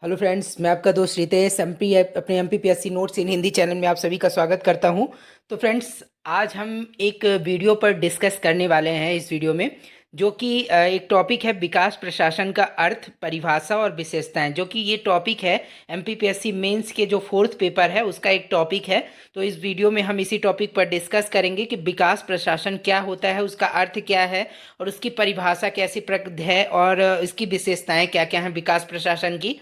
Hello friends, मैं आपका दोस्त रितेश एमपी अपने एमपीपीएससी नोट्स इन हिंदी चैनल में आप सभी का स्वागत करता हूं। तो फ्रेंड्स, आज हम एक वीडियो पर डिस्कस करने वाले हैं इस वीडियो में, जो कि एक टॉपिक है विकास प्रशासन का अर्थ, परिभाषा और विशेषताएं, जो कि ये टॉपिक है एमपीपीएससी मेंस के जो फोर्थ पेपर है उसका एक टॉपिक है। तो इस वीडियो में हम इसी टॉपिक पर डिस्कस करेंगे कि विकास प्रशासन क्या होता है, उसका अर्थ क्या है और उसकी परिभाषा कैसी प्रकट है और इसकी विशेषताएं क्या क्या हैं विकास प्रशासन की।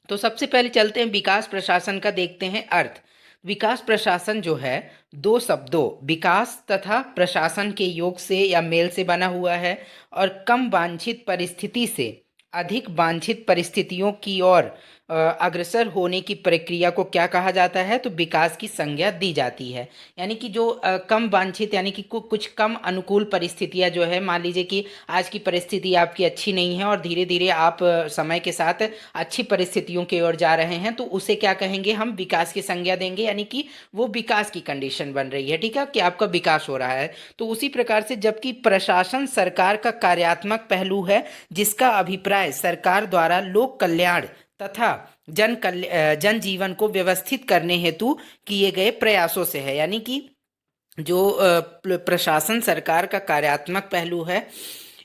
तो सबसे पहले चलते हैं विकास प्रशासन का, देखते हैं अर्थ। विकास प्रशासन जो है दो शब्दों विकास तथा प्रशासन के योग से या मेल से बना हुआ है और कम वांछित परिस्थिति से अधिक वांछित परिस्थितियों की ओर अग्रसर होने की प्रक्रिया को क्या कहा जाता है, तो विकास की संज्ञा दी जाती है। यानी कि जो कम वांछित, यानी कि कुछ कम अनुकूल परिस्थितियां जो है, मान लीजिए कि आज की परिस्थिति आपकी अच्छी नहीं है और धीरे धीरे आप समय के साथ अच्छी परिस्थितियों की ओर जा रहे हैं, तो उसे क्या कहेंगे, हम विकास की संज्ञा देंगे। यानी कि वो विकास की कंडीशन बन रही है, ठीक है, कि आपका विकास हो रहा है। तो उसी प्रकार से जबकि प्रशासन सरकार का कार्यात्मक पहलू है, जिसका अभिप्राय सरकार द्वारा लोक कल्याण तथा जन जीवन को व्यवस्थित करने हेतु किए गए प्रयासों से है। यानी कि जो प्रशासन सरकार का कार्यात्मक पहलू है,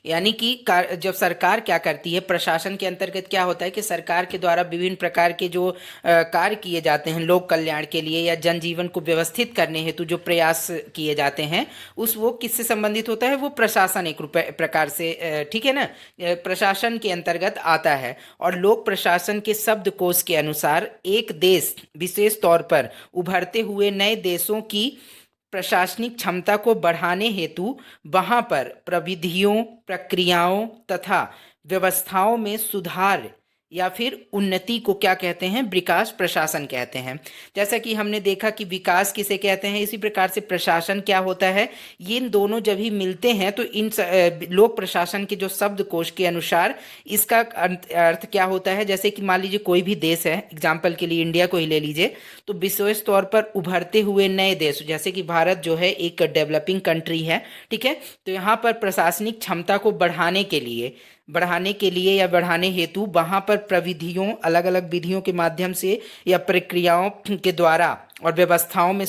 यानी कि जब सरकार क्या करती है, प्रशासन के अंतर्गत क्या होता है कि सरकार के द्वारा विभिन्न प्रकार के जो कार्य किए जाते हैं लोक कल्याण के लिए या जनजीवन को व्यवस्थित करने हेतु जो प्रयास किए जाते हैं, उस वो किससे संबंधित होता है, वो प्रशासन एक प्रकार से, ठीक है ना, प्रशासन के अंतर्गत आता है। और लोक प्रशासन के शब्दकोश के अनुसार एक देश विशेष तौर पर उभरते हुए नए देशों की प्रशासनिक क्षमता को बढ़ाने हेतु वहां पर प्रविधियों, प्रक्रियाओं तथा व्यवस्थाओं में सुधार या फिर उन्नति को क्या कहते हैं, विकास प्रशासन कहते हैं। जैसा कि हमने देखा कि विकास किसे कहते हैं, इसी प्रकार से प्रशासन क्या होता है। ये इन दोनों जब ही मिलते हैं तो लोक प्रशासन के जो शब्दकोश के अनुसार इसका अर्थ क्या होता है। जैसे कि मान लीजिए कोई भी देश है, एग्जाम्पल के लिए इंडिया को ही ले लीजिए, तो विशेष तौर पर उभरते हुए नए देश, जैसे कि भारत जो है एक डेवलपिंग कंट्री है, ठीक है। तो यहाँ पर प्रशासनिक क्षमता को बढ़ाने के लिए या बढ़ाने हेतु वहाँ पर प्रविधियों, अलग अलग विधियों के माध्यम से या प्रक्रियाओं के द्वारा और व्यवस्थाओं में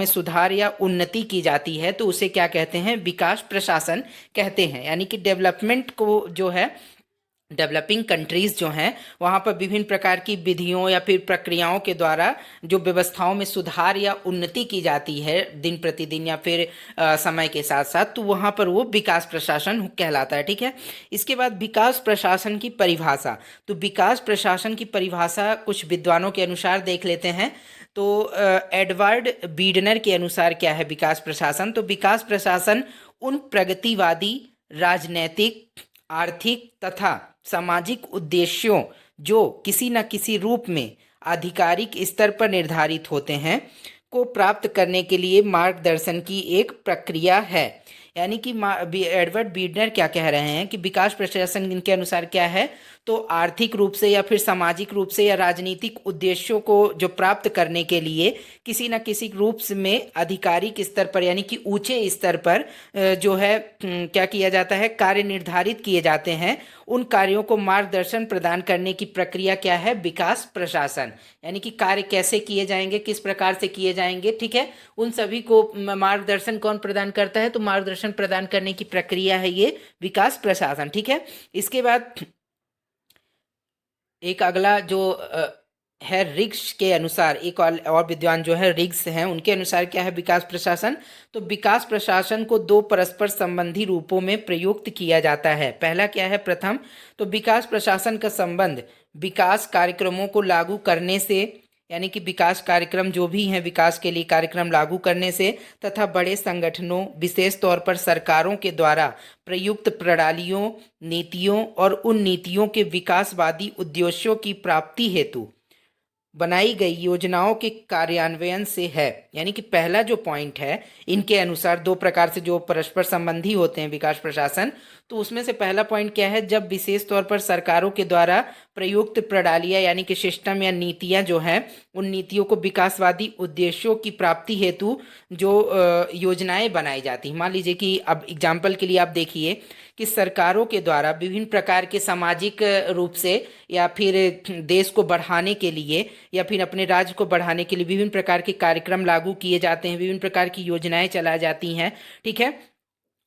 सुधार या उन्नति की जाती है, तो उसे क्या कहते हैं, विकास प्रशासन कहते हैं। यानी कि डेवलपमेंट को जो है, डेवलपिंग कंट्रीज जो हैं वहाँ पर विभिन्न प्रकार की विधियों या फिर प्रक्रियाओं के द्वारा जो व्यवस्थाओं में सुधार या उन्नति की जाती है दिन प्रतिदिन या फिर समय के साथ साथ, तो वहाँ पर वो विकास प्रशासन कहलाता है, ठीक है। इसके बाद विकास प्रशासन की परिभाषा। तो विकास प्रशासन की परिभाषा कुछ विद्वानों के अनुसार देख लेते हैं। तो एडवर्ड बीडनर के अनुसार क्या है विकास प्रशासन, तो विकास प्रशासन उन प्रगतिवादी राजनैतिक, आर्थिक तथा सामाजिक उद्देश्यों जो किसी न किसी रूप में आधिकारिक स्तर पर निर्धारित होते हैं को प्राप्त करने के लिए मार्गदर्शन की एक प्रक्रिया है। यानी कि एडवर्ड बीडनर क्या कह रहे हैं कि विकास प्रशासन इनके अनुसार क्या है, तो आर्थिक रूप से या फिर सामाजिक रूप से या राजनीतिक उद्देश्यों को जो प्राप्त करने के लिए किसी न किसी रूप में आधिकारिक स्तर पर, यानी कि ऊंचे स्तर पर जो है क्या किया जाता है, कार्य निर्धारित किए जाते हैं। उन कार्यों को मार्गदर्शन प्रदान करने की प्रक्रिया क्या है, विकास प्रशासन। यानी कि कार्य कैसे किए जाएंगे, किस प्रकार से किए जाएंगे, ठीक है, उन सभी को मार्गदर्शन कौन प्रदान करता है, तो मार्गदर्शन प्रदान करने की प्रक्रिया है ये विकास प्रशासन, ठीक है। इसके बाद एक अगला जो है रिग्स के अनुसार, एक और विद्वान जो है रिग्स हैं, उनके अनुसार क्या है विकास प्रशासन, तो विकास प्रशासन को दो परस्पर संबंधी रूपों में प्रयुक्त किया जाता है। पहला क्या है, प्रथम, तो विकास प्रशासन का संबंध विकास कार्यक्रमों को लागू करने से, यानी कि विकास कार्यक्रम जो भी हैं विकास के लिए कार्यक्रम लागू करने से, तथा बड़े संगठनों विशेष तौर पर सरकारों के द्वारा प्रयुक्त प्रणालियों, नीतियों और उन नीतियों के विकासवादी उद्देश्यों की प्राप्ति हेतु बनाई गई योजनाओं के कार्यान्वयन से है। यानी कि पहला जो पॉइंट है, इनके अनुसार दो प्रकार से जो परस्पर संबंधी होते हैं विकास प्रशासन, तो उसमें से पहला पॉइंट क्या है, जब विशेष तौर पर सरकारों के द्वारा प्रयुक्त प्रणालियां यानी कि सिस्टम या नीतियां जो हैं, उन नीतियों को विकासवादी उद्देश्यों की प्राप्ति हेतु जो योजनाएं बनाई जाती हैं। मान लीजिए कि अब एग्जाम्पल के लिए आप देखिए कि सरकारों के द्वारा विभिन्न प्रकार के सामाजिक रूप से या फिर देश को बढ़ाने के लिए या फिर अपने राज्य को बढ़ाने के लिए विभिन्न प्रकार के कार्यक्रम लागू किए जाते हैं, विभिन्न प्रकार की योजनाएं चलाई जाती हैं। ठीक है।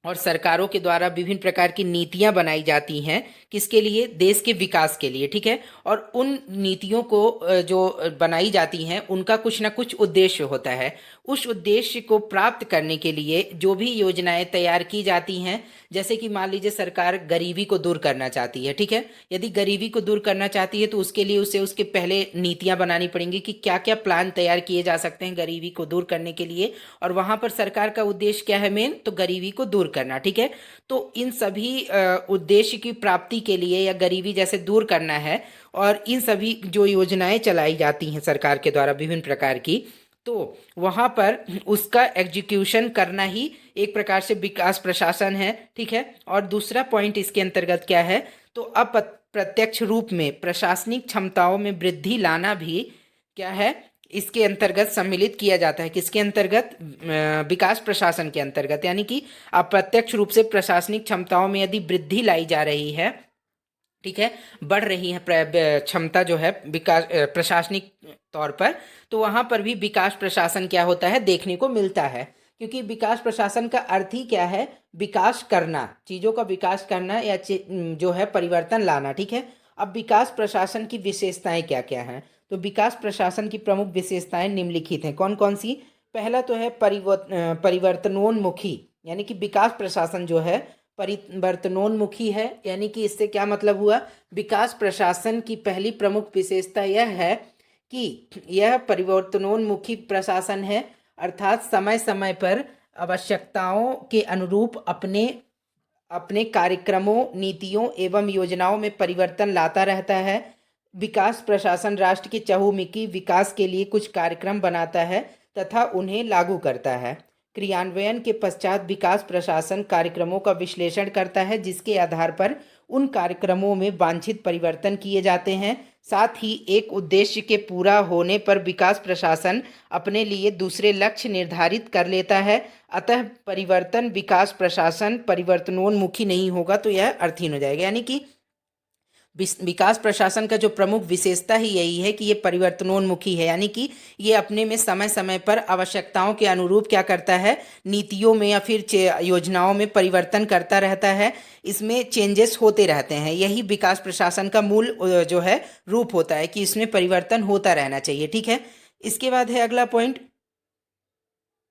और सरकारों के द्वारा विभिन्न प्रकार की नीतियां बनाई जाती हैं, किसके लिए, देश के विकास के लिए। ठीक है। और उन नीतियों को जो बनाई जाती हैं उनका कुछ ना कुछ उद्देश्य होता है। उस उद्देश्य को प्राप्त करने के लिए जो भी योजनाएं तैयार की जाती हैं, जैसे कि मान लीजिए सरकार गरीबी को दूर करना चाहती है। ठीक है। यदि गरीबी को दूर करना चाहती है तो उसके लिए उसे उसके पहले नीतियां बनानी पड़ेंगी कि क्या क्या प्लान तैयार किए जा सकते हैं गरीबी को दूर करने के लिए। और वहां पर सरकार का उद्देश्य क्या है, मेन तो गरीबी को दूर करना। ठीक है। तो इन सभी उद्देश्य की प्राप्ति के लिए या गरीबी जैसे दूर करना है, और इन सभी जो योजनाएं चलाई जाती हैं सरकार के द्वारा विभिन्न प्रकार की, तो वहां पर उसका एग्जीक्यूशन करना ही एक प्रकार से विकास प्रशासन है। ठीक है। और दूसरा पॉइंट इसके अंतर्गत क्या है, तो अप्रत्यक्ष रूप में प्रशासनिक क्षमताओं में वृद्धि लाना भी क्या है, इसके अंतर्गत सम्मिलित किया जाता है। किसके अंतर्गत, विकास प्रशासन के अंतर्गत। यानी कि अप्रत्यक्ष रूप से प्रशासनिक क्षमताओं में यदि वृद्धि लाई जा रही है, ठीक है, बढ़ रही है क्षमता जो है विकास प्रशासनिक तौर पर, तो वहां पर भी विकास प्रशासन क्या होता है, देखने को मिलता है। क्योंकि विकास प्रशासन का अर्थ ही क्या है, विकास करना, चीजों का विकास करना या जो है परिवर्तन लाना। ठीक है। अब विकास प्रशासन की विशेषताएं क्या क्या हैं, तो विकास प्रशासन की प्रमुख विशेषताएं निम्नलिखित हैं। कौन कौन सी, पहला तो है परिवर्तनोन्मुखी, यानी कि विकास प्रशासन जो है परिवर्तनोन्मुखी है। यानी कि इससे क्या मतलब हुआ, विकास प्रशासन की पहली प्रमुख विशेषता यह है कि यह परिवर्तनोन्मुखी प्रशासन है, अर्थात समय समय पर आवश्यकताओं के अनुरूप अपने अपने कार्यक्रमों, नीतियों एवं योजनाओं में परिवर्तन लाता रहता है। विकास प्रशासन राष्ट्र के चहुमुखी विकास के लिए कुछ कार्यक्रम बनाता है तथा उन्हें लागू करता है। क्रियान्वयन के पश्चात विकास प्रशासन कार्यक्रमों का विश्लेषण करता है, जिसके आधार पर उन कार्यक्रमों में वांछित परिवर्तन किए जाते हैं। साथ ही एक उद्देश्य के पूरा होने पर विकास प्रशासन अपने लिए दूसरे लक्ष्य निर्धारित कर लेता है। अतः परिवर्तन विकास प्रशासन परिवर्तनोन्मुखी नहीं होगा तो यह अर्थहीन हो जाएगा। यानी कि विकास प्रशासन का जो प्रमुख विशेषता ही यही है कि ये परिवर्तनोन्मुखी है। यानी कि ये अपने में समय समय पर आवश्यकताओं के अनुरूप क्या करता है, नीतियों में या फिर योजनाओं में परिवर्तन करता रहता है, इसमें चेंजेस होते रहते हैं। यही विकास प्रशासन का मूल जो है रूप होता है कि इसमें परिवर्तन होता रहना चाहिए। ठीक है। इसके बाद है अगला पॉइंट,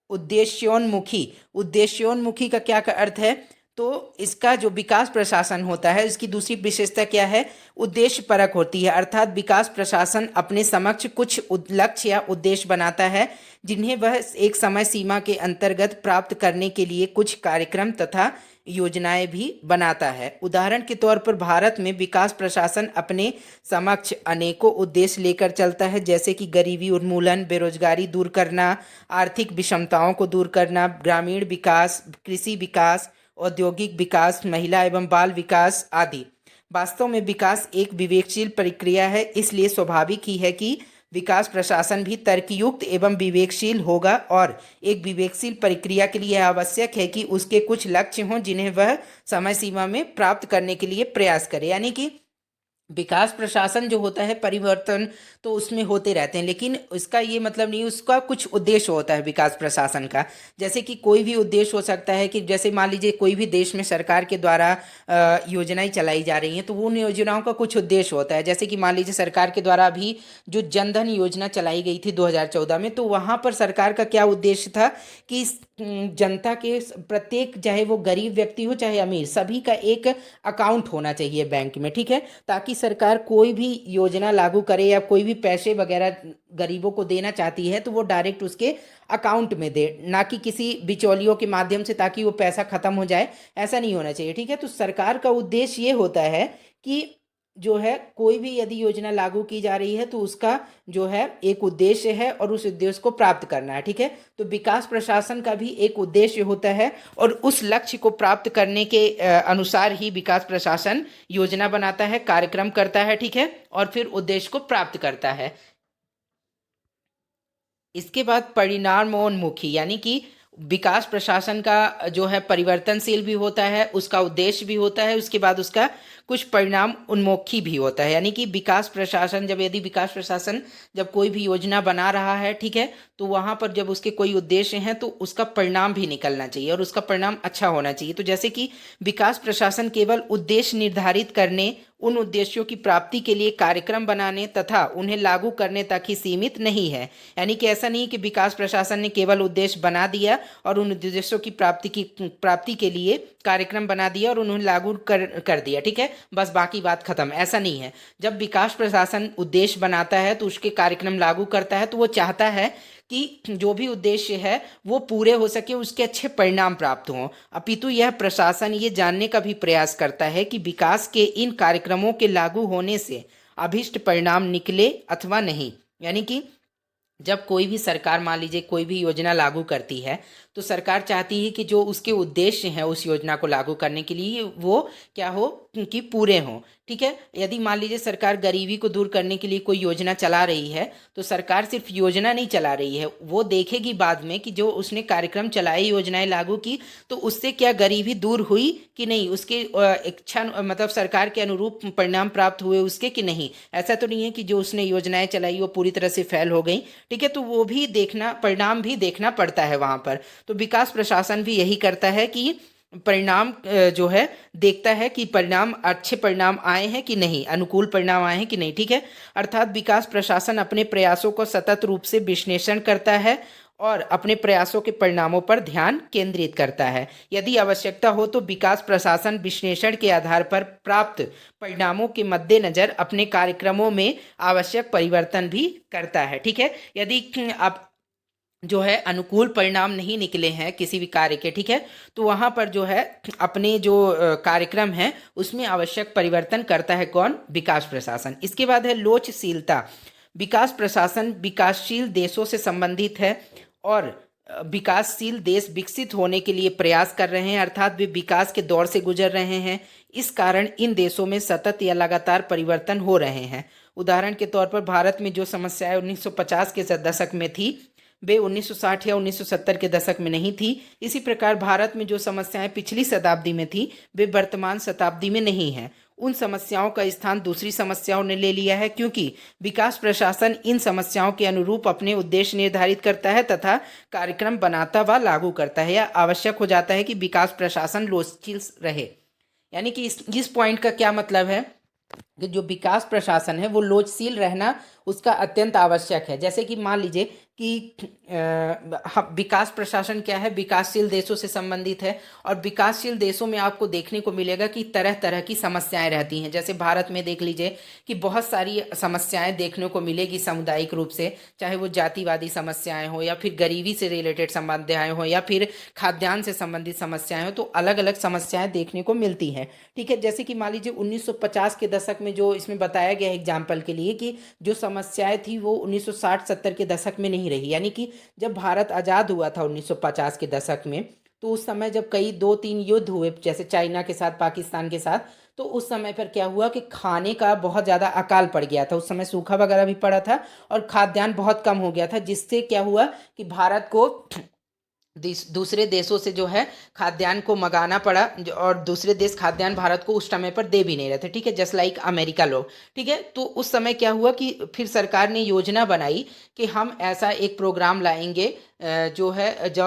उद्देश्योन्मुखी। उद्देश्योन्मुखी का क्या अर्थ है, तो इसका जो विकास प्रशासन होता है इसकी दूसरी विशेषता क्या है, उद्देश्य परक होती है। अर्थात विकास प्रशासन अपने समक्ष कुछ लक्ष्य या उद्देश्य बनाता है, जिन्हें वह एक समय सीमा के अंतर्गत प्राप्त करने के लिए कुछ कार्यक्रम तथा योजनाएं भी बनाता है। उदाहरण के तौर पर भारत में विकास प्रशासन अपने समक्ष अनेकों उद्देश्य लेकर चलता है, जैसे कि गरीबी उन्मूलन, बेरोजगारी दूर करना, आर्थिक विषमताओं को दूर करना, ग्रामीण विकास, कृषि विकास, औद्योगिक विकास, महिला एवं बाल विकास आदि। वास्तव में विकास एक विवेकशील प्रक्रिया है, इसलिए स्वाभाविक ही है कि विकास प्रशासन भी तर्कयुक्त एवं विवेकशील होगा। और एक विवेकशील प्रक्रिया के लिए आवश्यक है कि उसके कुछ लक्ष्य हों जिन्हें वह समय सीमा में प्राप्त करने के लिए प्रयास करे। यानी कि विकास प्रशासन जो होता है परिवर्तन तो उसमें होते रहते हैं, लेकिन उसका ये मतलब नहीं, उसका कुछ उद्देश्य होता है विकास प्रशासन का। जैसे कि कोई भी उद्देश्य हो सकता है कि जैसे मान लीजिए कोई भी देश में सरकार के द्वारा योजनाएं चलाई जा रही हैं, तो उन योजनाओं का कुछ उद्देश्य होता है। जैसे कि मान लीजिए सरकार के द्वारा अभी जो जनधन योजना चलाई गई थी 2014 में, तो वहाँ पर सरकार का क्या उद्देश्य था कि जनता के प्रत्येक, चाहे वो गरीब व्यक्ति हो चाहे अमीर, सभी का एक अकाउंट होना चाहिए बैंक में। ठीक है। ताकि सरकार कोई भी योजना लागू करे या कोई भी पैसे वगैरह गरीबों को देना चाहती है तो वो डायरेक्ट उसके अकाउंट में दे, ना कि किसी बिचौलियों के माध्यम से ताकि वो पैसा खत्म हो जाए। ऐसा नहीं होना चाहिए। ठीक है। तो सरकार का उद्देश्य ये होता है कि जो है कोई भी यदि योजना लागू की जा रही है तो उसका जो है एक उद्देश्य है और उस उद्देश्य को प्राप्त करना है। ठीक है, तो विकास प्रशासन का भी एक उद्देश्य होता है और उस लक्ष्य को प्राप्त करने के अनुसार ही विकास प्रशासन योजना बनाता है, कार्यक्रम करता है। ठीक है, और फिर उद्देश्य को प्राप्त करता है। इसके बाद परिणामोन्मुखी, यानी कि विकास प्रशासन का जो है परिवर्तनशील भी होता है, उसका उद्देश्य भी होता है, उसके बाद उसका कुछ परिणाम उन्मुखी भी होता है। यानी कि विकास प्रशासन यदि विकास प्रशासन जब कोई भी योजना बना रहा है, ठीक है, तो वहाँ पर जब उसके कोई उद्देश्य हैं तो उसका परिणाम भी निकलना चाहिए और उसका परिणाम अच्छा होना चाहिए। तो जैसे कि विकास प्रशासन केवल उद्देश्य निर्धारित करने, उन उद्देश्यों की प्राप्ति के लिए कार्यक्रम बनाने तथा उन्हें लागू करने तक ही सीमित नहीं है। यानी कि ऐसा नहीं कि विकास प्रशासन ने केवल उद्देश्य बना दिया और उन उद्देश्यों की प्राप्ति के लिए कार्यक्रम बना दिया और उन्हें लागू कर दिया, ठीक है, बस बाकी बात खत्म। ऐसा नहीं है। जब विकास प्रशासन उद्देश्य बनाता है तो उसके कार्यक्रम लागू करता है तो वो चाहता है कि जो भी उद्देश्य है वो पूरे हो सके, उसके अच्छे परिणाम प्राप्त हों। अपितु यह प्रशासन ये जानने का भी प्रयास करता है कि विकास के इन कार्यक्रमों के लागू होने से अभीष्ट परिणाम निकले अथवा नहीं। यानी कि जब कोई भी सरकार मान लीजिए कोई भी योजना लागू करती है तो सरकार चाहती है कि जो उसके उद्देश्य हैं उस योजना को लागू करने के लिए वो क्या हो कि पूरे हों। ठीक है, यदि मान लीजिए सरकार गरीबी को दूर करने के लिए कोई योजना चला रही है तो सरकार सिर्फ योजना नहीं चला रही है, वो देखेगी बाद में कि जो उसने कार्यक्रम चलाए, योजनाएं लागू की, तो उससे क्या गरीबी दूर हुई कि नहीं, उसके इच्छा मतलब सरकार के अनुरूप परिणाम प्राप्त हुए उसके कि नहीं। ऐसा तो नहीं है कि जो उसने योजनाएं चलाई वो पूरी तरह से फेल हो गई। ठीक है, तो वो भी देखना, परिणाम भी देखना पड़ता है वहाँ पर। तो विकास प्रशासन भी यही करता है कि परिणाम जो है देखता है कि परिणाम अच्छे परिणाम आए हैं कि नहीं, अनुकूल परिणाम आए हैं कि नहीं। ठीक है, अर्थात विकास प्रशासन अपने प्रयासों को सतत रूप से विश्लेषण करता है और अपने प्रयासों के परिणामों पर ध्यान केंद्रित करता है। यदि आवश्यकता हो तो विकास प्रशासन विश्लेषण के आधार पर प्राप्त परिणामों के मद्देनजर अपने कार्यक्रमों में आवश्यक परिवर्तन भी करता है। ठीक है, यदि आप जो है अनुकूल परिणाम नहीं निकले हैं किसी भी कार्य के, ठीक है, तो वहाँ पर जो है अपने जो कार्यक्रम है उसमें आवश्यक परिवर्तन करता है कौन? विकास प्रशासन। इसके बाद है लोचशीलता। विकास प्रशासन विकासशील देशों से संबंधित है और विकासशील देश विकसित होने के लिए प्रयास कर रहे हैं, अर्थात वे विकास के दौर से गुजर रहे हैं। इस कारण इन देशों में सतत या लगातार परिवर्तन हो रहे हैं। उदाहरण के तौर पर भारत में जो समस्याएं 1950 के दशक में थी वे 1960 या 1970 के दशक में नहीं थी। इसी प्रकार भारत में जो समस्याएं पिछली शताब्दी में थी वे वर्तमान शताब्दी में नहीं हैं। उन समस्याओं का स्थान दूसरी समस्याओं ने ले लिया है, क्योंकि विकास प्रशासन इन समस्याओं के अनुरूप अपने उद्देश्य निर्धारित करता है तथा कार्यक्रम बनाता व लागू करता है। यह आवश्यक हो जाता है कि विकास प्रशासन लोचशील रहे। यानी कि इस पॉइंट का क्या मतलब है कि जो विकास प्रशासन है वो लोचशील रहना उसका अत्यंत आवश्यक है। जैसे कि मान लीजिए कि विकास प्रशासन क्या है, विकासशील देशों से संबंधित है और विकासशील देशों में आपको देखने को मिलेगा कि तरह तरह की समस्याएं रहती हैं। जैसे भारत में देख लीजिए कि बहुत सारी समस्याएं देखने को मिलेगी सामुदायिक रूप से, चाहे वो जातिवादी समस्याएं हो या फिर गरीबी से रिलेटेड समस्याएं हो या फिर खाद्यान्न से संबंधित समस्याएं हो, तो अलग अलग समस्याएं देखने को मिलती हैं। ठीक है, जैसे कि मान लीजिए 1950 के दशक में जो इसमें बताया गया एग्जाम्पल के लिए कि जो समस्याएं थी वो 1960-70 के दशक में नहीं रही। यानी कि जब भारत आज़ाद हुआ था 1950 के दशक में, तो उस समय जब कई 2-3 युद्ध हुए जैसे चाइना के साथ, पाकिस्तान के साथ, तो उस समय पर क्या हुआ कि खाने का बहुत ज़्यादा अकाल पड़ गया था। उस समय सूखा वगैरह भी पड़ा था और खाद्यान्न बहुत कम हो गया था, जिससे क्या हुआ कि भारत को दूसरे देशों से जो है खाद्यान्न को मंगाना पड़ा और दूसरे देश खाद्यान्न भारत को उस समय पर दे भी नहीं रहे थे। ठीक है, जस्ट लाइक अमेरिका लोग। ठीक है, तो उस समय क्या हुआ कि फिर सरकार ने योजना बनाई कि हम ऐसा एक प्रोग्राम लाएंगे जो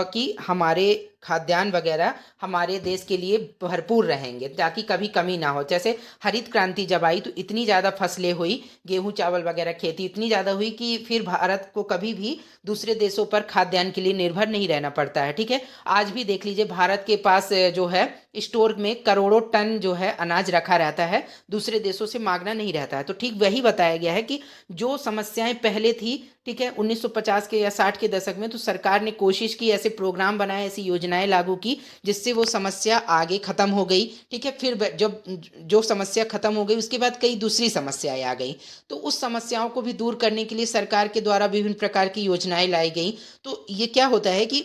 कि हमारे खाद्यान्न वगैरह हमारे देश के लिए भरपूर रहेंगे ताकि कभी कमी ना हो। जैसे हरित क्रांति जब आई तो इतनी ज़्यादा फसलें हुई, गेहूँ चावल वगैरह खेती इतनी ज़्यादा हुई कि फिर भारत को कभी भी दूसरे देशों पर खाद्यान्न के लिए निर्भर नहीं रहना पड़ता है। ठीक है, आज भी देख लीजिए भारत के पास जो है स्टोर में करोड़ों टन जो है अनाज रखा रहता है, दूसरे देशों से मांगना नहीं रहता है। तो ठीक वही बताया गया है कि जो समस्याएं पहले थी ठीक है, 1950 के या 60 के दशक में, तो सरकार ने कोशिश की, ऐसे प्रोग्राम बनाए, ऐसी योजनाएं लागू की जिससे वो समस्या आगे खत्म हो गई। ठीक है, फिर जब जो समस्या खत्म हो गई उसके बाद कई दूसरी समस्याएं आ गई, तो उस समस्याओं को भी दूर करने के लिए सरकार के द्वारा विभिन्न प्रकार की योजनाएं लाई गई। तो ये क्या होता है कि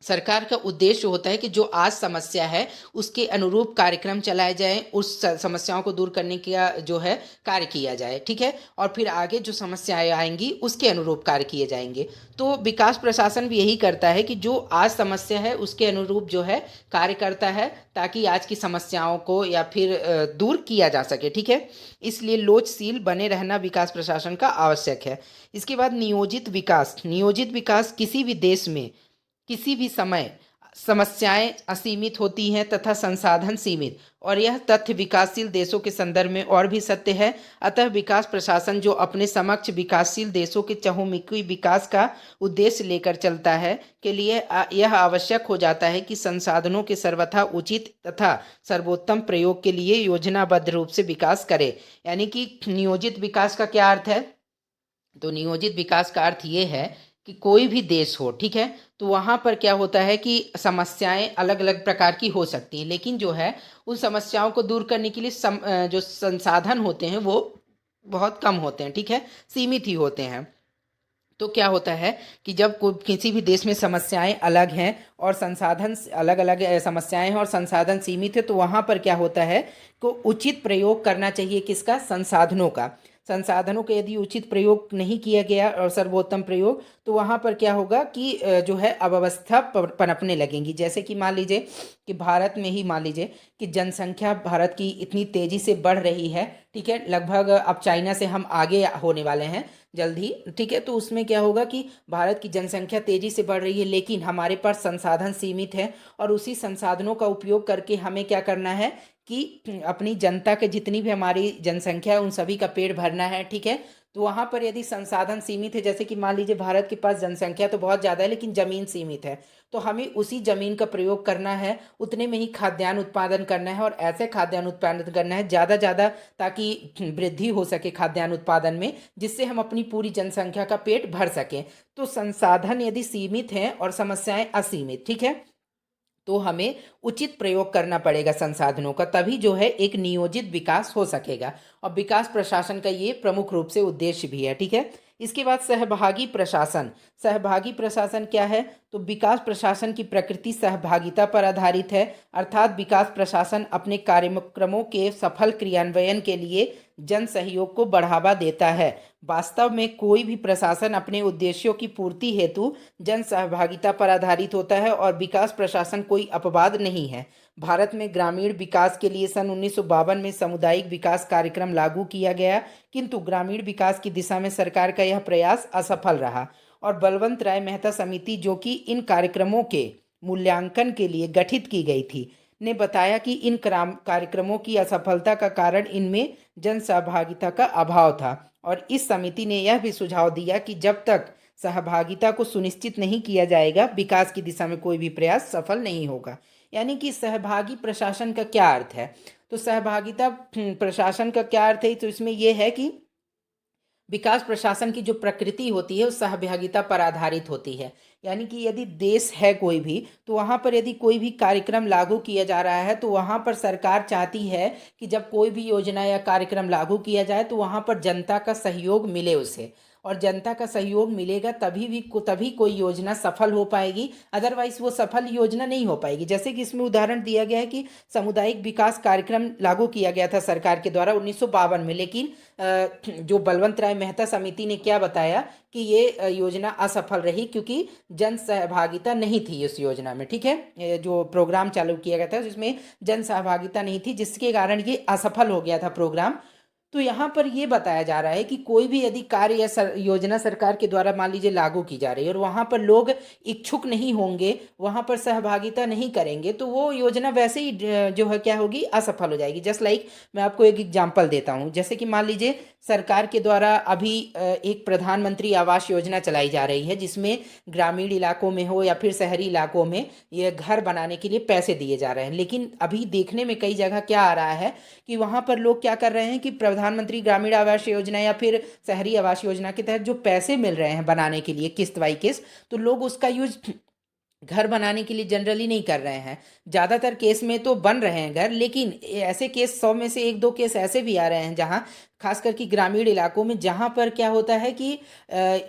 सरकार का उद्देश्य होता है कि जो आज समस्या है उसके अनुरूप कार्यक्रम चलाए जाएं, उस समस्याओं को दूर करने का जो है कार्य किया जाए। ठीक है, और फिर आगे जो समस्याएं आएंगी उसके अनुरूप कार्य किए जाएंगे। तो विकास प्रशासन भी यही करता है कि जो आज समस्या है उसके अनुरूप जो है कार्य करता है, ताकि आज की समस्याओं को या फिर दूर किया जा सके। ठीक है, इसलिए लोचशील बने रहना विकास प्रशासन का आवश्यक है। इसके बाद नियोजित विकास किसी भी देश में किसी भी समय समस्याएं असीमित होती हैं तथा संसाधन सीमित, और यह तथ्य विकासशील देशों के संदर्भ में और भी सत्य है। अतः विकास प्रशासन जो अपने समक्ष विकासशील देशों के चहुमुखी विकास का उद्देश्य लेकर चलता है के लिए यह आवश्यक हो जाता है कि संसाधनों के सर्वथा उचित तथा सर्वोत्तम प्रयोग के लिए योजनाबद्ध रूप से विकास करे। यानी कि नियोजित विकास का क्या अर्थ है? तो नियोजित विकास का अर्थ ये है कि कोई भी देश हो, ठीक है, तो वहाँ पर क्या होता है कि समस्याएं अलग अलग प्रकार की हो सकती हैं, लेकिन जो है उन समस्याओं को दूर करने के लिए जो संसाधन होते हैं वो बहुत कम होते हैं। ठीक है, सीमित ही होते हैं। तो क्या होता है कि जब किसी भी देश में समस्याएं अलग हैं और संसाधन अलग अलग समस्याएं हैं और संसाधन सीमित है, तो वहाँ पर क्या होता है को उचित प्रयोग करना चाहिए किसका? संसाधनों का। संसाधनों का यदि उचित प्रयोग नहीं किया गया और सर्वोत्तम प्रयोग, तो वहाँ पर क्या होगा कि जो है अव्यवस्था पनपने लगेंगी। जैसे कि मान लीजिए कि भारत में ही मान लीजिए कि जनसंख्या भारत की इतनी तेज़ी से बढ़ रही है। ठीक है, लगभग अब चाइना से हम आगे होने वाले हैं जल्द ही। ठीक है, तो उसमें क्या होगा कि भारत की जनसंख्या तेज़ी से बढ़ रही है, लेकिन हमारे पास संसाधन सीमित है, और उसी संसाधनों का उपयोग करके हमें क्या करना है कि अपनी जनता के जितनी भी हमारी जनसंख्या है उन सभी का पेट भरना है। ठीक है, तो वहाँ पर यदि संसाधन सीमित है, जैसे कि मान लीजिए भारत के पास जनसंख्या तो बहुत ज़्यादा है लेकिन ज़मीन सीमित है, तो हमें उसी ज़मीन का प्रयोग करना है, उतने में ही खाद्यान्न उत्पादन करना है, और ऐसे खाद्यान्न उत्पादन करना है ज़्यादा ज़्यादा, ताकि वृद्धि हो सके खाद्यान्न उत्पादन में, जिससे हम अपनी पूरी जनसंख्या का पेट भर सकें। तो संसाधन यदि सीमित हैं और समस्याएं असीमित, ठीक है, तो हमें उचित प्रयोग करना पड़ेगा संसाधनों का, तभी जो है एक नियोजित विकास हो सकेगा। और विकास प्रशासन का ये प्रमुख रूप से उद्देश्य भी है। ठीक है, इसके बाद सहभागी प्रशासन। सहभागी प्रशासन क्या है? तो विकास प्रशासन की प्रकृति सहभागिता पर आधारित है, अर्थात विकास प्रशासन अपने कार्यक्रमों के सफल क्रियान्वयन के लिए जन सहयोग को बढ़ावा देता है। वास्तव में कोई भी प्रशासन अपने उद्देश्यों की पूर्ति हेतु जन सहभागिता पर आधारित होता है, और विकास प्रशासन कोई अपवाद नहीं है। भारत में ग्रामीण विकास के लिए सन 1952 में सामुदायिक विकास कार्यक्रम लागू किया गया, किंतु ग्रामीण विकास की दिशा में सरकार का यह प्रयास असफल रहा, और बलवंत राय मेहता समिति, जो कि इन कार्यक्रमों के मूल्यांकन के लिए गठित की गई थी, ने बताया कि इन कार्यक्रमों की असफलता का कारण इनमें जन सहभागिता का अभाव था। और इस समिति ने यह भी सुझाव दिया कि जब तक सहभागिता को सुनिश्चित नहीं किया जाएगा, विकास की दिशा में कोई भी प्रयास सफल नहीं होगा। यानी कि सहभागी प्रशासन का क्या अर्थ है? तो सहभागिता प्रशासन का क्या अर्थ है? तो इसमें यह है कि विकास प्रशासन की जो प्रकृति होती है वो सहभागिता पर आधारित होती है। यानी कि यदि देश है कोई भी, तो वहाँ पर यदि कोई भी कार्यक्रम लागू किया जा रहा है, तो वहाँ पर सरकार चाहती है कि जब कोई भी योजना या कार्यक्रम लागू किया जाए तो वहाँ पर जनता का सहयोग मिले उसे, और जनता का सहयोग मिलेगा तभी कोई योजना सफल हो पाएगी, अदरवाइज वो सफल योजना नहीं हो पाएगी। जैसे कि इसमें उदाहरण दिया गया है कि सामुदायिक विकास कार्यक्रम लागू किया गया था सरकार के द्वारा 1952 में, लेकिन जो बलवंत राय मेहता समिति ने क्या बताया कि ये योजना असफल रही, क्योंकि जन सहभागिता नहीं थी उस योजना में। ठीक है, जो प्रोग्राम चालू किया गया था जिसमें जन सहभागिता नहीं थी, जिसके कारण ये असफल हो गया था प्रोग्राम। तो यहाँ पर ये बताया जा रहा है कि कोई भी यदि कार्य या योजना सरकार के द्वारा मान लीजिए लागू की जा रही है और वहाँ पर लोग इच्छुक नहीं होंगे, वहाँ पर सहभागिता नहीं करेंगे, तो वो योजना वैसे ही जो है क्या होगी, असफल हो जाएगी। जस्ट लाइक मैं आपको एक एग्जांपल देता हूँ। जैसे कि मान लीजिए सरकार के द्वारा अभी एक प्रधानमंत्री आवास योजना चलाई जा रही है, जिसमें ग्रामीण इलाकों में हो या फिर शहरी इलाकों में ये घर बनाने के लिए पैसे दिए जा रहे हैं। लेकिन अभी देखने में कई जगह क्या आ रहा है कि वहाँ पर लोग क्या कर रहे हैं कि प्रधानमंत्री ग्रामीण आवास योजना या फिर शहरी आवास योजना के तहत जो पैसे मिल रहे हैं बनाने के लिए किस्त बाई किस्त, तो लोग उसका यूज घर बनाने के लिए जनरली नहीं कर रहे हैं। ज़्यादातर केस में तो बन रहे हैं घर, लेकिन ऐसे केस 100 में से एक दो केस ऐसे भी आ रहे हैं जहां खास करके ग्रामीण इलाकों में, जहां पर क्या होता है कि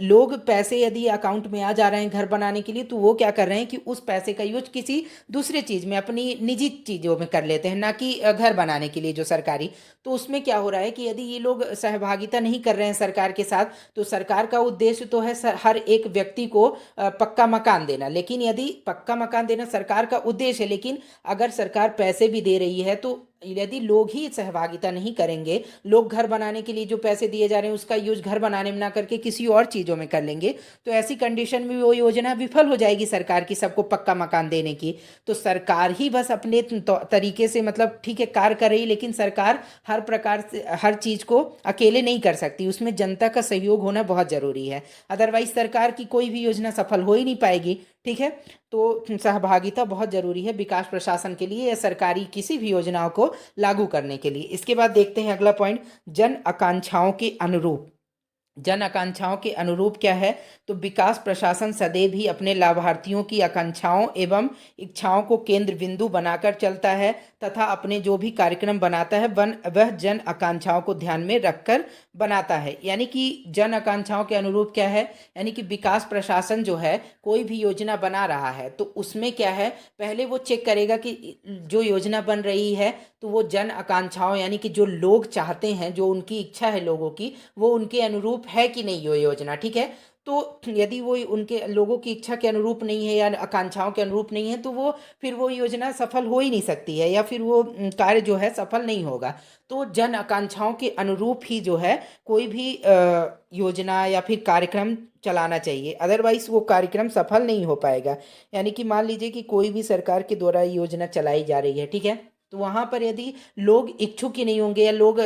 लोग पैसे यदि अकाउंट में आ जा रहे हैं घर बनाने के लिए, तो वो क्या कर रहे हैं कि उस पैसे का यूज किसी दूसरे चीज़ में, अपनी निजी चीज़ों में कर लेते हैं, ना कि घर बनाने के लिए जो सरकारी। तो उसमें क्या हो रहा है कि यदि ये लोग सहभागिता नहीं कर रहे हैं सरकार के साथ, तो सरकार का उद्देश्य तो है हर एक व्यक्ति को पक्का मकान देना, लेकिन यदि पक्का मकान देना सरकार का उद्देश्य है, लेकिन अगर सरकार पैसे भी दे रही है, तो यदि लोग ही सहभागिता नहीं करेंगे, लोग घर बनाने के लिए जो पैसे दिए जा रहे हैं उसका यूज घर बनाने में ना करके किसी और चीज़ों में कर लेंगे, तो ऐसी कंडीशन में वो योजना विफल हो जाएगी सरकार की सबको पक्का मकान देने की। तो सरकार ही बस अपने तरीके से, मतलब ठीक है कार्य कर रही, लेकिन सरकार हर प्रकार से हर चीज़ को अकेले नहीं कर सकती, उसमें जनता का सहयोग होना बहुत ज़रूरी है। अदरवाइज सरकार की कोई भी योजना सफल हो ही नहीं पाएगी। ठीक है, तो सहभागिता बहुत ज़रूरी है विकास प्रशासन के लिए या सरकारी किसी भी योजनाओं को लागू करने के लिए। इसके बाद देखते हैं अगला पॉइंट, जन आकांक्षाओं के अनुरूप। जन आकांक्षाओं के अनुरूप क्या है, तो विकास प्रशासन सदैव ही अपने लाभार्थियों की आकांक्षाओं एवं इच्छाओं को केंद्र बिंदु बनाकर चलता है तथा अपने जो भी कार्यक्रम बनाता है वह जन आकांक्षाओं को ध्यान में रखकर बनाता है। यानी कि जन आकांक्षाओं के अनुरूप क्या है, यानी कि विकास प्रशासन जो है कोई भी योजना बना रहा है तो उसमें क्या है, पहले वो चेक करेगा कि जो योजना बन रही है तो वो जन आकांक्षाओं यानी कि जो लोग चाहते हैं, जो उनकी इच्छा है लोगों की, वो उनके अनुरूप है कि नहीं ये योजना। ठीक है, तो यदि वो उनके लोगों की इच्छा के अनुरूप नहीं है या आकांक्षाओं के अनुरूप नहीं है, तो वो फिर वो योजना सफल हो ही नहीं सकती है या फिर वो कार्य जो है सफल नहीं होगा। तो जन आकांक्षाओं के अनुरूप ही जो है कोई भी योजना या फिर कार्यक्रम चलाना चाहिए, अदरवाइज वो कार्यक्रम सफल नहीं हो पाएगा। यानी कि मान लीजिए कि कोई भी सरकार के द्वारा योजना चलाई जा रही है, ठीक है, तो वहाँ पर यदि लोग इच्छुक ही नहीं होंगे या लोग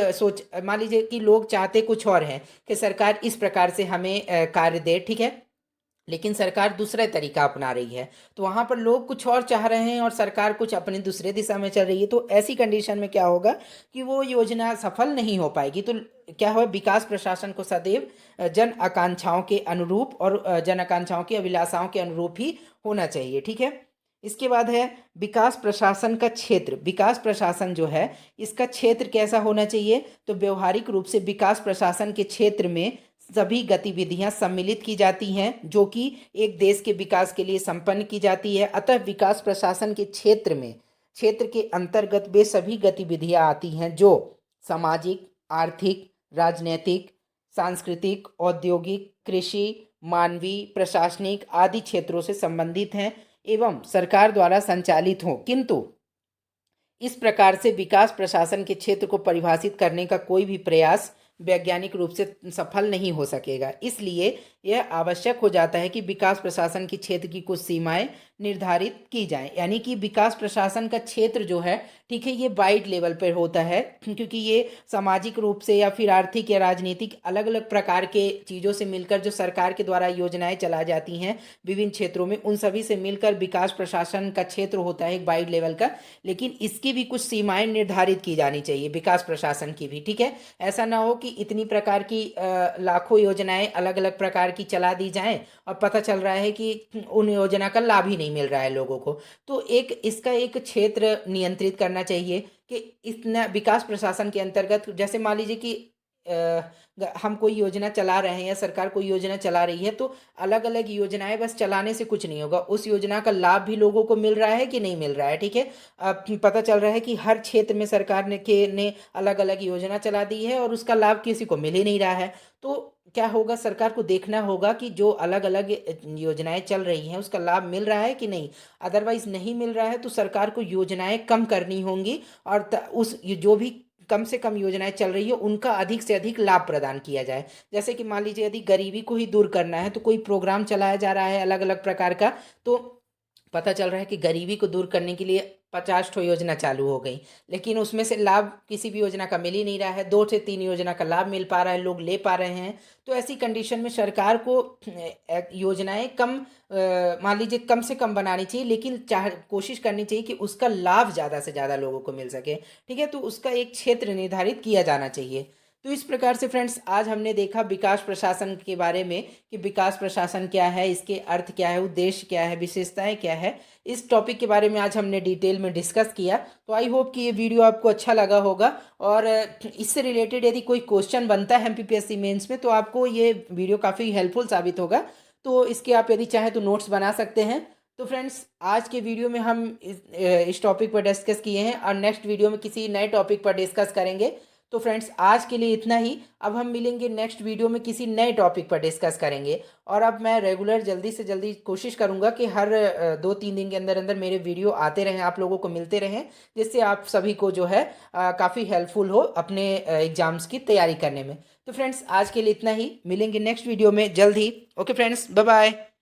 मान लीजिए कि लोग चाहते कुछ और हैं कि सरकार इस प्रकार से हमें कार्य दे, ठीक है, लेकिन सरकार दूसरा तरीका अपना रही है, तो वहाँ पर लोग कुछ और चाह रहे हैं और सरकार कुछ अपनी दूसरे दिशा में चल रही है, तो ऐसी कंडीशन में क्या होगा कि वो योजना सफल नहीं हो पाएगी। तो क्या हो, विकास प्रशासन को सदैव जन आकांक्षाओं के अनुरूप और जन आकांक्षाओं की अभिलाषाओं के अनुरूप ही होना चाहिए। ठीक है, इसके बाद है विकास प्रशासन का क्षेत्र। विकास प्रशासन जो है इसका क्षेत्र कैसा होना चाहिए, तो व्यवहारिक रूप से विकास प्रशासन के क्षेत्र में सभी गतिविधियां सम्मिलित की जाती हैं जो कि एक देश के विकास के लिए संपन्न की जाती है। अतः विकास प्रशासन के क्षेत्र में, क्षेत्र के अंतर्गत वे सभी गतिविधियां आती हैं जो सामाजिक, आर्थिक, राजनीतिक, सांस्कृतिक, औद्योगिक, कृषि, मानवीय, प्रशासनिक आदि क्षेत्रों से संबंधित हैं एवं सरकार द्वारा संचालित हों। किंतु इस प्रकार से विकास प्रशासन के क्षेत्र को परिभाषित करने का कोई भी प्रयास वैज्ञानिक रूप से सफल नहीं हो सकेगा। इसलिए यह आवश्यक हो जाता है कि विकास प्रशासन के क्षेत्र की कुछ सीमाएं निर्धारित की जाएं। यानी कि विकास प्रशासन का क्षेत्र जो है, ठीक है, ये वाइड लेवल पर होता है क्योंकि ये सामाजिक रूप से या फिर आर्थिक या राजनीतिक अलग अलग प्रकार के चीज़ों से मिलकर जो सरकार के द्वारा योजनाएं चला जाती हैं विभिन्न क्षेत्रों में, उन सभी से मिलकर विकास प्रशासन का क्षेत्र होता है एक वाइड लेवल का। लेकिन इसकी भी कुछ सीमाएं निर्धारित की जानी चाहिए विकास प्रशासन की भी। ठीक है, ऐसा ना हो कि इतनी प्रकार की लाखों योजनाएं अलग अलग प्रकार की चला दी जाएं और पता चल रहा है कि उन योजना का लाभ ही नहीं मिल रहा है लोगों को। तो एक इसका एक क्षेत्र नियंत्रित करना चाहिए कि इतना विकास प्रशासन के अंतर्गत, जैसे मान लीजिए कि हम कोई योजना चला रहे हैं या सरकार कोई योजना चला रही है, तो अलग अलग योजनाएं बस चलाने से कुछ नहीं होगा, उस योजना का लाभ भी लोगों को मिल रहा है कि नहीं मिल रहा है। ठीक है, अब पता चल रहा है कि हर क्षेत्र में सरकार ने अलग अलग योजना चला दी है और उसका लाभ किसी को मिल ही नहीं रहा है। तो क्या होगा, सरकार को देखना होगा कि जो अलग अलग योजनाएं चल रही हैं उसका लाभ मिल रहा है कि नहीं। अदरवाइज नहीं मिल रहा है तो सरकार को योजनाएं कम करनी होंगी और उस जो भी कम से कम योजनाएं चल रही है उनका अधिक से अधिक लाभ प्रदान किया जाए। जैसे कि मान लीजिए यदि गरीबी को ही दूर करना है तो कोई प्रोग्राम चलाया जा रहा है अलग अलग प्रकार का, तो पता चल रहा है कि गरीबी को दूर करने के लिए 50 ठो योजना चालू हो गई, लेकिन उसमें से लाभ किसी भी योजना का मिल ही नहीं रहा है, 2 से 3 योजना का लाभ मिल पा रहा है, लोग ले पा रहे हैं। तो ऐसी कंडीशन में सरकार को योजनाएं कम मान लीजिए कम से कम बनानी चाहिए, लेकिन कोशिश करनी चाहिए कि उसका लाभ ज़्यादा से ज़्यादा लोगों को मिल सके। ठीक है, तो उसका एक क्षेत्र निर्धारित किया जाना चाहिए। तो इस प्रकार से फ्रेंड्स आज हमने देखा विकास प्रशासन के बारे में कि विकास प्रशासन क्या है, इसके अर्थ क्या है, उद्देश्य क्या है, विशेषताएं क्या है। इस टॉपिक के बारे में आज हमने डिटेल में डिस्कस किया। तो आई होप कि ये वीडियो आपको अच्छा लगा होगा, और इससे रिलेटेड यदि कोई क्वेश्चन बनता है एमपीपीएससी मेंस में तो आपको ये वीडियो काफ़ी हेल्पफुल साबित होगा। तो इसके आप यदि चाहें तो नोट्स बना सकते हैं। तो फ्रेंड्स आज के वीडियो में हम इस टॉपिक पर डिस्कस किए हैं, और नेक्स्ट वीडियो में किसी नए टॉपिक पर डिस्कस करेंगे। तो फ्रेंड्स आज के लिए इतना ही। अब हम मिलेंगे नेक्स्ट वीडियो में, किसी नए टॉपिक पर डिस्कस करेंगे। और अब मैं रेगुलर जल्दी से जल्दी कोशिश करूंगा कि हर 2-3 दिन के अंदर अंदर मेरे वीडियो आते रहें, आप लोगों को मिलते रहें, जिससे आप सभी को जो है काफ़ी हेल्पफुल हो अपने एग्ज़ाम्स की तैयारी करने में। तो फ्रेंड्स आज के लिए इतना ही, मिलेंगे नेक्स्ट वीडियो में जल्द ही। Okay friends, bye bye.